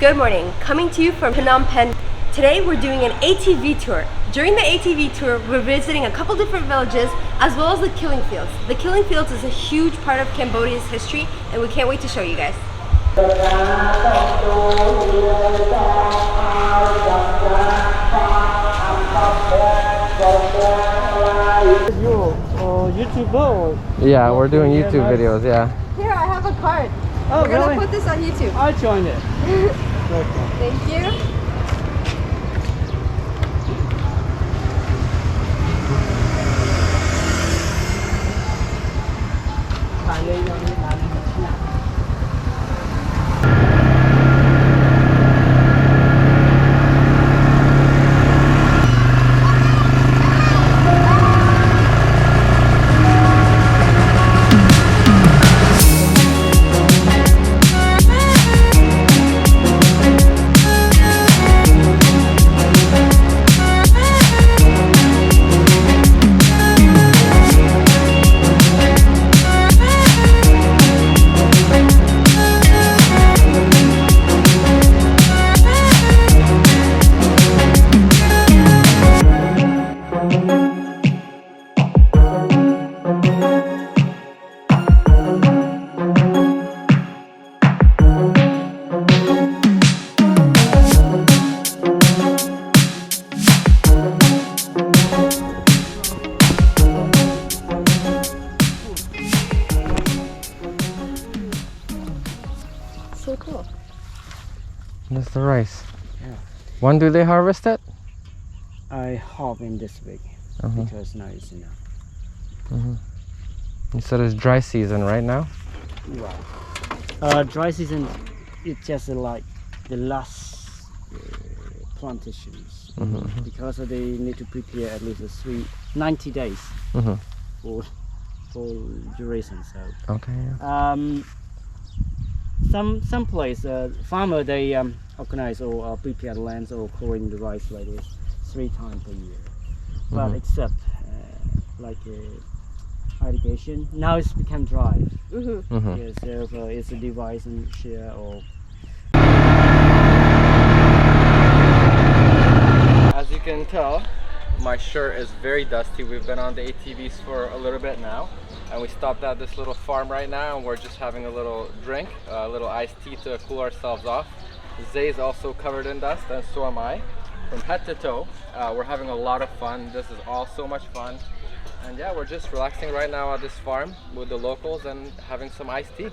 Good morning, coming to you from Phnom Penh. Today we're doing an ATV tour. During the ATV tour, we're visiting a couple different villages as well as the killing fields. The killing fields is a huge part of Cambodia's history and we can't wait to show you guys. YouTuber? Yeah, we're doing YouTube videos, yeah. Here, I have a card. Oh, we're really? gonna put this on YouTube. I'll join it. Thank you. So cool. That's the rice. Yeah. When do they harvest it? I hop in this week because now it's enough. You said it's dry season right now? Right. Dry season, it's just like the last plantations because they need to prepare at least 90 days for duration. So okay. Yeah. Some place farmer they organize or prepare lands or growing the rice like this 3 times per year, but except like irrigation now it's become dry. Yeah, so it's a device and share or. As you can tell, my shirt is very dusty. We've been on the ATVs for a little bit now, and we stopped at this little farm right now, and we're just having a little drink, a little iced tea to cool ourselves off. Zay is also covered in dust, and so am I. From head to toe, we're having a lot of fun. This is all so much fun, and yeah, we're just relaxing right now at this farm with the locals and having some iced tea.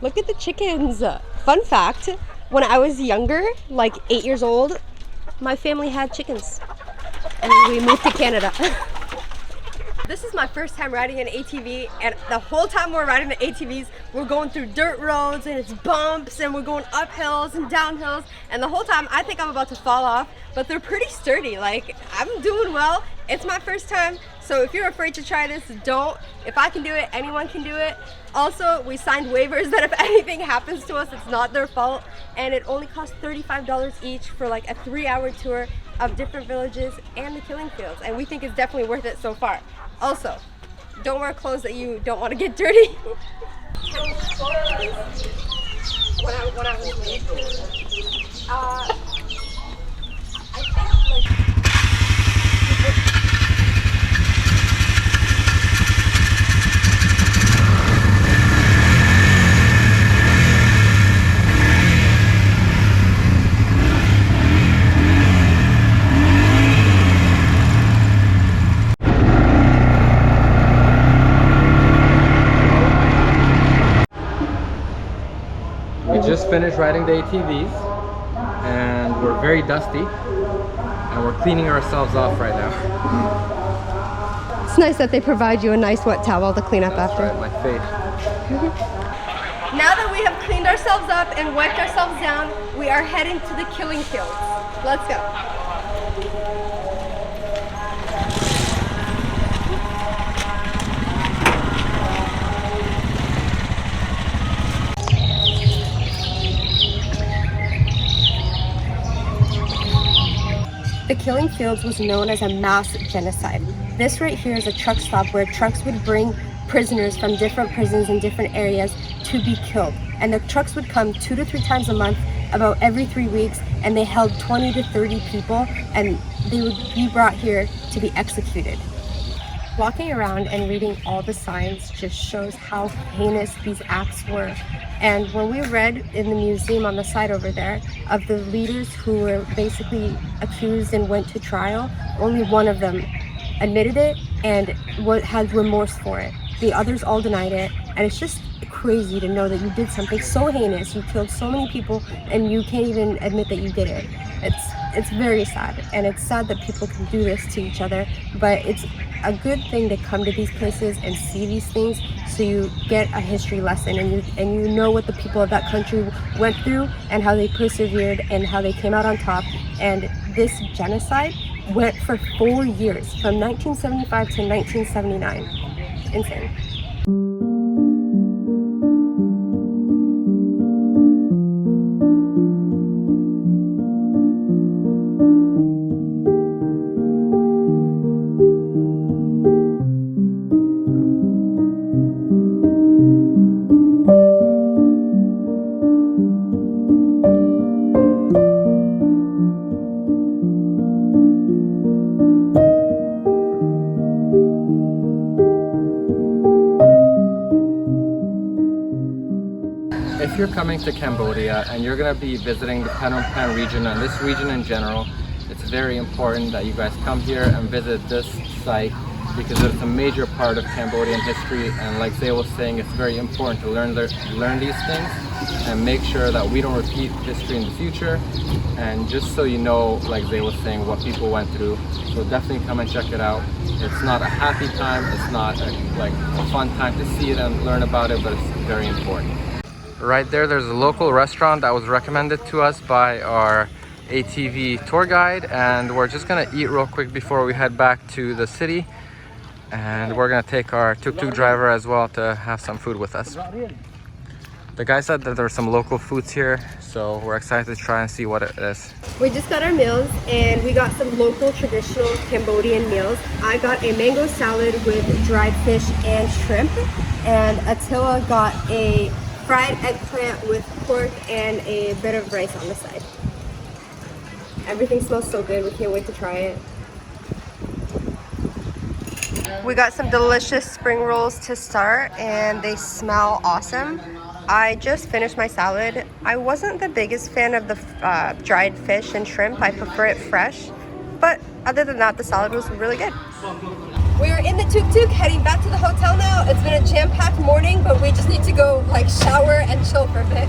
Look at the chickens. Fun fact, when I was younger, like 8 years old, my family had chickens and we moved to Canada. This is my first time riding an ATV, and the whole time we're riding the ATVs, we're going through dirt roads and it's bumps and we're going up hills and down hills, and the whole time I think I'm about to fall off, but they're pretty sturdy. Like, I'm doing well. It's my first time, so if you're afraid to try this, don't. If I can do it, anyone can do it. Also, we signed waivers that if anything happens to us, it's not their fault, and it only costs $35 each for like a 3-hour tour of different villages and the killing fields, and we think it's definitely worth it so far. Also, don't wear clothes that you don't want to get dirty. When I was I think like just finished riding the ATVs and we're very dusty and we're cleaning ourselves off right now. it's nice that they provide you a nice wet towel to clean up after. Right, my face. Now that we have cleaned ourselves up and wiped ourselves down, we are heading to the killing fields. Let's go. The killing fields was known as a mass genocide. This right here is a truck stop where trucks would bring prisoners from different prisons in different areas to be killed. And the trucks would come 2 to 3 times a month about every 3 weeks, and they held 20 to 30 people, and they would be brought here to be executed. Walking around and reading all the signs just shows how heinous these acts were. And when we read in the museum on the side over there of the leaders who were basically accused and went to trial, only one of them admitted it and had remorse for it. The others all denied it, and it's just crazy to know that you did something so heinous, you killed so many people, and you can't even admit that you did it. It's very sad, and it's sad that people can do this to each other, but it's a good thing to come to these places and see these things so you get a history lesson, and you know what the people of that country went through and how they persevered and how they came out on top. And this genocide went for 4 years, from 1975 to 1979. Insane. If you're coming to Cambodia and you're going to be visiting the Phnom Penh region and this region in general, it's very important that you guys come here and visit this site because it's a major part of Cambodian history, and like Zay was saying, it's very important to learn these things and make sure that we don't repeat history in the future. And just so you know, like Zay was saying, what people went through, so definitely come and check it out. It's not a happy time, it's not a fun time to see it and learn about it, but it's very important. Right there's a local restaurant that was recommended to us by our ATV tour guide, and we're just gonna eat real quick before we head back to the city, and we're gonna take our tuk-tuk driver as well to have some food with us. The guy said that there's some local foods here, so we're excited to try and see what it is. We just got our meals, and we got some local traditional Cambodian meals. I got a mango salad with dried fish and shrimp, and Attila got a fried eggplant with pork and a bit of rice on the side. Everything smells so good, we can't wait to try it. We got some delicious spring rolls to start, and they smell awesome. I just finished my salad. I wasn't the biggest fan of the dried fish and shrimp. I prefer it fresh, but other than that, the salad was really good. We are in the tuk-tuk heading back to the hotel now. It's been a jam-packed morning, but we just need to go shower and chill for a bit.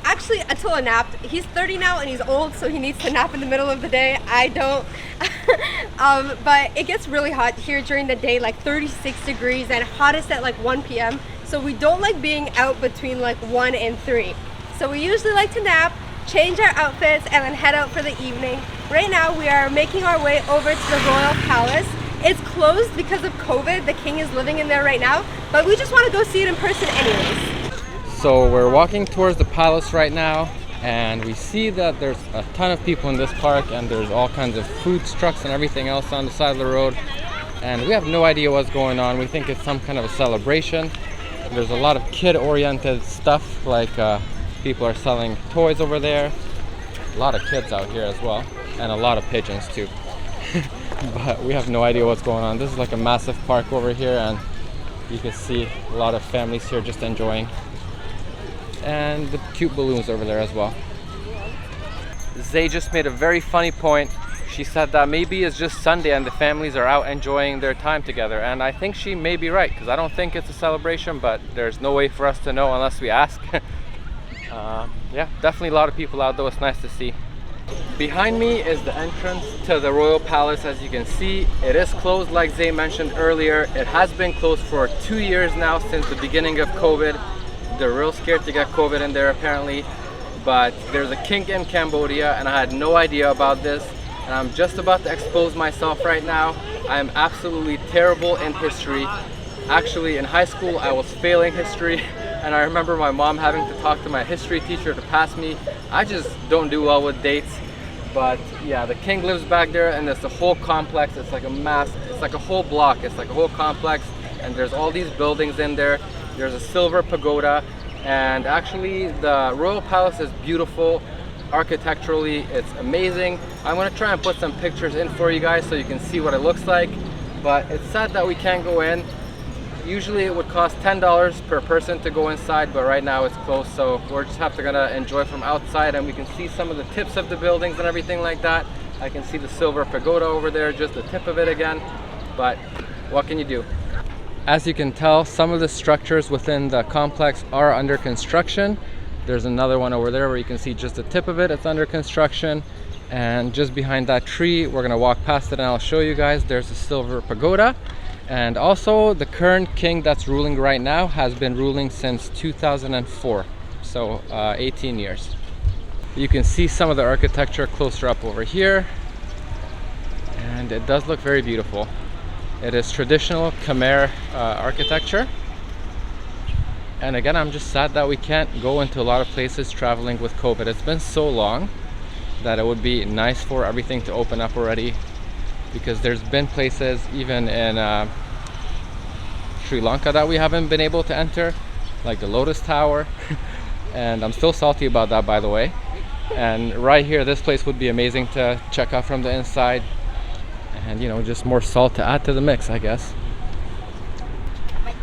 Actually, Attila napped. He's 30 now and he's old, so he needs to nap in the middle of the day. I don't. But it gets really hot here during the day, like 36 degrees, and hottest at like 1 p.m. So we don't like being out between like 1 and 3. So we usually like to nap, change our outfits, and then head out for the evening. Right now we are making our way over to the Royal Palace. It's closed because of COVID. The king is living in there right now, but we just want to go see it in person anyways. So we're walking towards the palace right now, and we see that there's a ton of people in this park, and there's all kinds of food trucks and everything else on the side of the road, and we have no idea what's going on. We think it's some kind of a celebration. There's a lot of kid-oriented stuff, like people are selling toys over there. A lot of kids out here as well, and a lot of pigeons too. But we have no idea what's going on. This is like a massive park over here, and you can see a lot of families here just enjoying. And the cute balloons over there as well. Zay just made a very funny point. She said that maybe it's just Sunday and the families are out enjoying their time together, and I think she may be right, because I don't think it's a celebration, but there's no way for us to know unless we ask. Yeah, definitely a lot of people out though. It's nice to see. Behind me is the entrance to the Royal Palace. As you can see, it is closed like Zay mentioned earlier. It has been closed for 2 years now, since the beginning of COVID. They're real scared to get COVID in there apparently, but there's a kink in Cambodia, and I had no idea about this. and I'm just about to expose myself right now. I am absolutely terrible in history. Actually, in high school, I was failing history, and I remember my mom having to talk to my history teacher to pass me. I just don't do well with dates. But yeah, the king lives back there, and it's a whole complex. It's like it's like a whole block. It's like a whole complex, and there's all these buildings in there. There's a silver pagoda, and actually the royal palace is beautiful. Architecturally, it's amazing. I'm gonna try and put some pictures in for you guys so you can see what it looks like. But it's sad that we can't go in. Usually it would cost $10 per person to go inside, but right now it's closed, so we're just gonna enjoy from outside, and we can see some of the tips of the buildings and everything like that. I can see the silver pagoda over there, just the tip of it again, but what can you do? As you can tell, some of the structures within the complex are under construction. There's another one over there where you can see just the tip of it, it's under construction. And just behind that tree, we're gonna walk past it and I'll show you guys, there's a silver pagoda. And also the current king that's ruling right now has been ruling since 2004, so 18 years. You can see some of the architecture closer up over here, and it does look very beautiful. It is traditional Khmer architecture. And again, I'm just sad that we can't go into a lot of places traveling with COVID. It's been so long that it would be nice for everything to open up already, because there's been places even in Sri Lanka that we haven't been able to enter, like the Lotus Tower. And I'm still salty about that, by the way. And right here, this place would be amazing to check out from the inside, and you know, just more salt to add to the mix, I guess.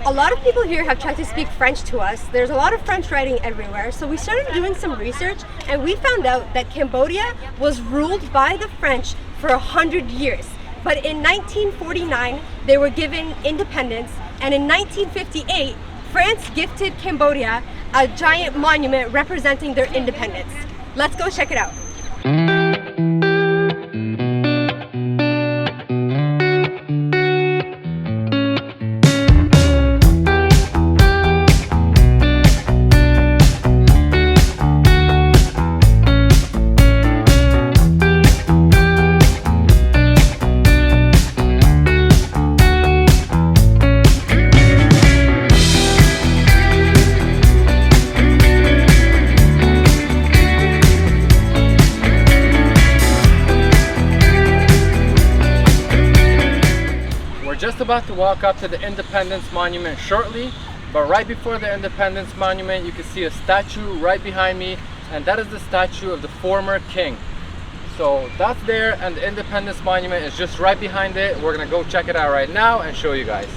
A lot of people here have tried to speak French to us. There's a lot of French writing everywhere, so we started doing some research, and we found out that Cambodia was ruled by the French for 100 years. But in 1949, they were given independence, and in 1958, France gifted Cambodia a giant monument representing their independence. Let's go check it out. Just about to walk up to the Independence Monument shortly, but right before the Independence Monument you can see a statue right behind me, and that is the statue of the former king. So that's there, and the Independence Monument is just right behind it. We're gonna go check it out right now and show you guys.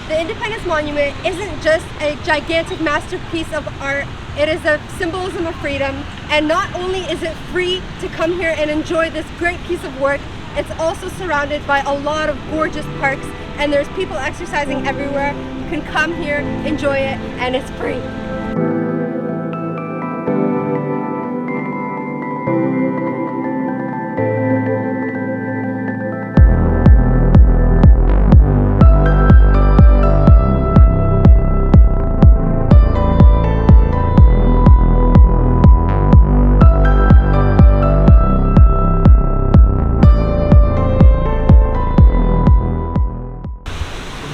The Independence Monument isn't just a gigantic masterpiece of art, it is a symbolism of freedom. And not only is it free to come here and enjoy this great piece of work, it's also surrounded by a lot of gorgeous parks, and there's people exercising everywhere. You can come here, enjoy it, and it's free.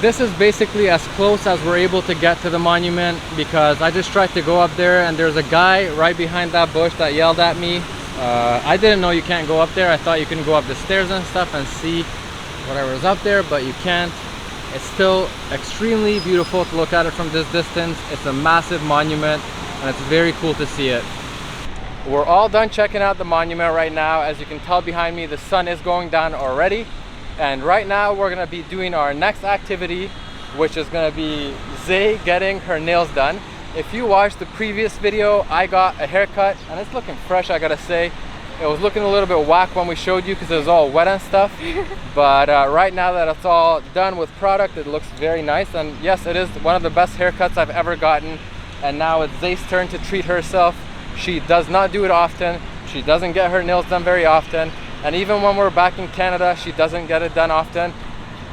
This is basically as close as we're able to get to the monument, because I just tried to go up there and there's a guy right behind that bush that yelled at me. I didn't know you can't go up there. I thought you can go up the stairs and stuff and see whatever's up there, but you can't. It's still extremely beautiful to look at it from this distance. It's a massive monument and it's very cool to see it. We're all done checking out the monument right now. As you can tell behind me, the sun is going down already. And right now we're gonna be doing our next activity, which is gonna be Zay getting her nails done. If you watched the previous video, I got a haircut and it's looking fresh, I gotta say. It was looking a little bit whack when we showed you because it was all wet and stuff. But right now that it's all done with product, it looks very nice. And yes, it is one of the best haircuts I've ever gotten. And now it's Zay's turn to treat herself. She does not do it often. She doesn't get her nails done very often. And even when we're back in Canada, she doesn't get it done often.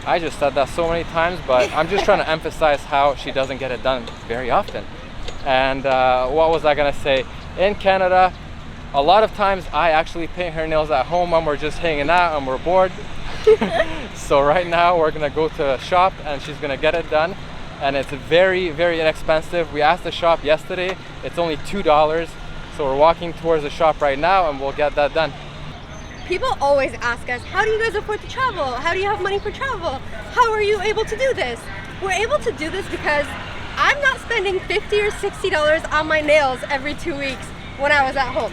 I just said that so many times, but I'm just trying to emphasize how she doesn't get it done very often. And what was I gonna say? In Canada, a lot of times I actually paint her nails at home when we're just hanging out and we're bored. So right now we're gonna go to a shop and she's gonna get it done. And it's very, very inexpensive. We asked the shop yesterday, it's only $2. So we're walking towards the shop right now and we'll get that done. People always ask us, how do you guys afford to travel? How do you have money for travel? How are you able to do this? We're able to do this because I'm not spending $50 or $60 on my nails every 2 weeks when I was at home.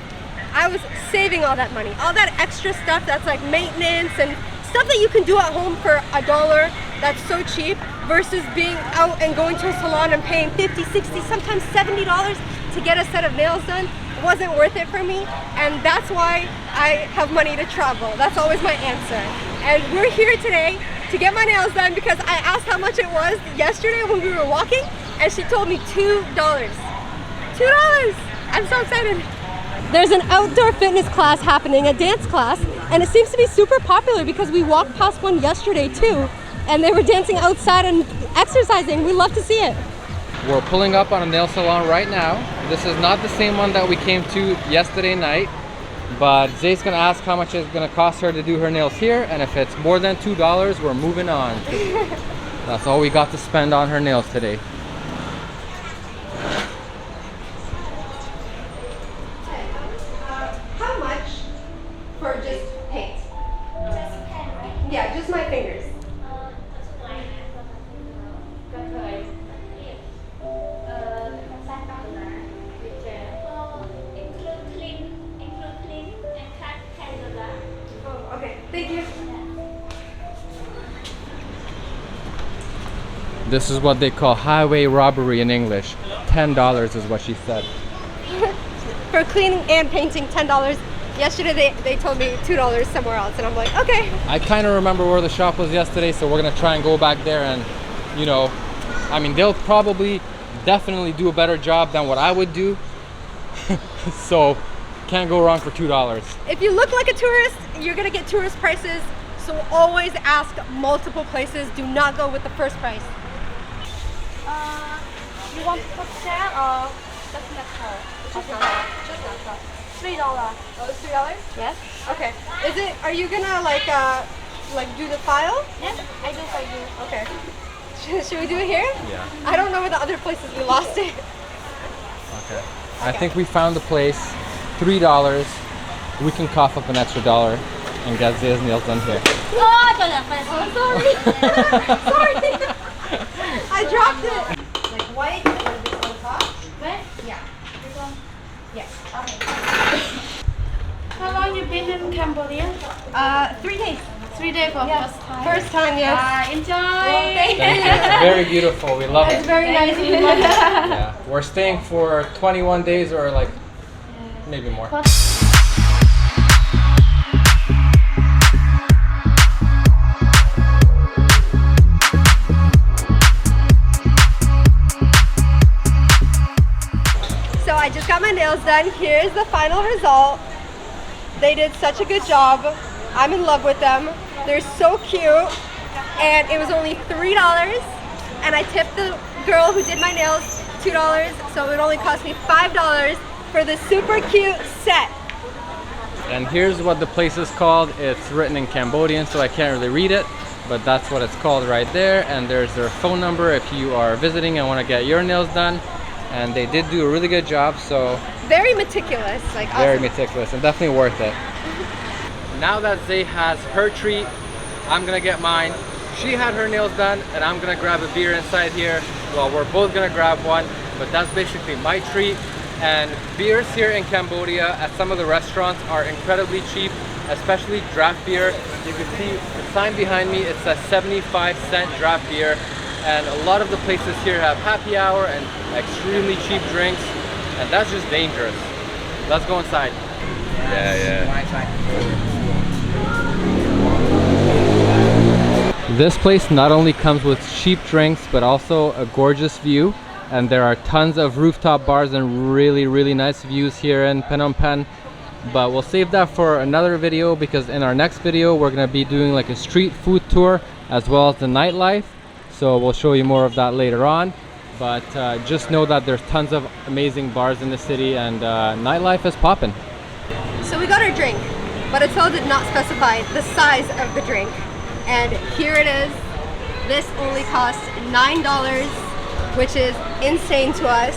I was saving all that money, all that extra stuff that's like maintenance and stuff that you can do at home for $1 that's so cheap versus being out and going to a salon and paying $50, $60, sometimes $70 to get a set of nails done. Wasn't worth it for me, and that's why I have money to travel. That's always my answer. And we're here today to get my nails done because I asked how much it was yesterday when we were walking, and she told me $2. $2! I'm so excited. There's an outdoor fitness class happening, a dance class, and it seems to be super popular because we walked past one yesterday too, and they were dancing outside and exercising. We love to see it. We're pulling up on a nail salon right now. This is not the same one that we came to yesterday night, but Zay's gonna ask how much it's gonna cost her to do her nails here, and if it's more than $2, we're moving on. That's all we got to spend on her nails today. How much for just paint? Just pen, right? Yeah, just my fingers. Thank you. This is what they call highway robbery in English. $10 is what she said. For cleaning and painting, $10. Yesterday they told me $2 somewhere else, and I'm like, okay. I kind of remember where the shop was yesterday, so we're gonna try and go back there and, you know, I mean, they'll probably definitely do a better job than what I would do. So can't go wrong for $2. If you look like a tourist, you're gonna get tourist prices. So always ask multiple places. Do not go with the first price. You want cocktail or just natural? Just natural. $3. Oh, it's $3? Yes. Okay. Is it? Are you gonna like do the file? Yes, I do for you. Okay. Should we do it here? Yeah. I don't know where the other places we lost it. Okay. I think we found the place. $3. We can cough up an extra $1 and get Zay's nails done here. Oh, sorry. Sorry. I dropped it. Like white and this on top. Wait. Yeah. This one. Yes. Okay. How long you been in Cambodia? 3 days. 3 days for Yes. first time. First time, yes. Enjoy. Well, thank you. It's very beautiful. We love It's it. very nice. Yeah. We're staying for 21 days or like maybe more. So I just got my nails done. Here's the final result. They did such a good job. I'm in love with them. They're so cute. And it was only $3. And I tipped the girl who did my nails $2. So it only cost me $5 for the super cute set. And here's what the place is called. It's written in Cambodian, so I can't really read it, but that's what it's called right there. And there's their phone number if you are visiting and want to get your nails done. And they did do a really good job, so Very meticulous, like very awesome. meticulous and definitely worth it. Now that Zay has her treat, I'm gonna get mine. She had her nails done, and I'm gonna grab a beer inside here. Well, we're both gonna grab one, but that's basically my treat. And beers here in Cambodia at some of the restaurants are incredibly cheap, especially draft beer. You can see the sign behind me, it says 75-cent draft beer. And a lot of the places here have happy hour and extremely cheap drinks, and that's just dangerous. Let's go inside. This place not only comes with cheap drinks, but also a gorgeous view. And there are tons of rooftop bars and really nice views here in Phnom Penh. But we'll save that for another video, because in our next video we're gonna be doing like a street food tour as well as the nightlife. So we'll show you more of that later on. But just know that there's tons of amazing bars in the city, and nightlife is popping. So we got our drink, but Attila did not specify the size of the drink. And here it is. This only costs $9, which is insane to us.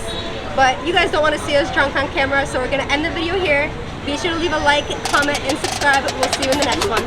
But you guys don't want to see us drunk on camera, so we're going to end the video here. Be sure to leave a like, comment, and subscribe. We'll see you in the next one.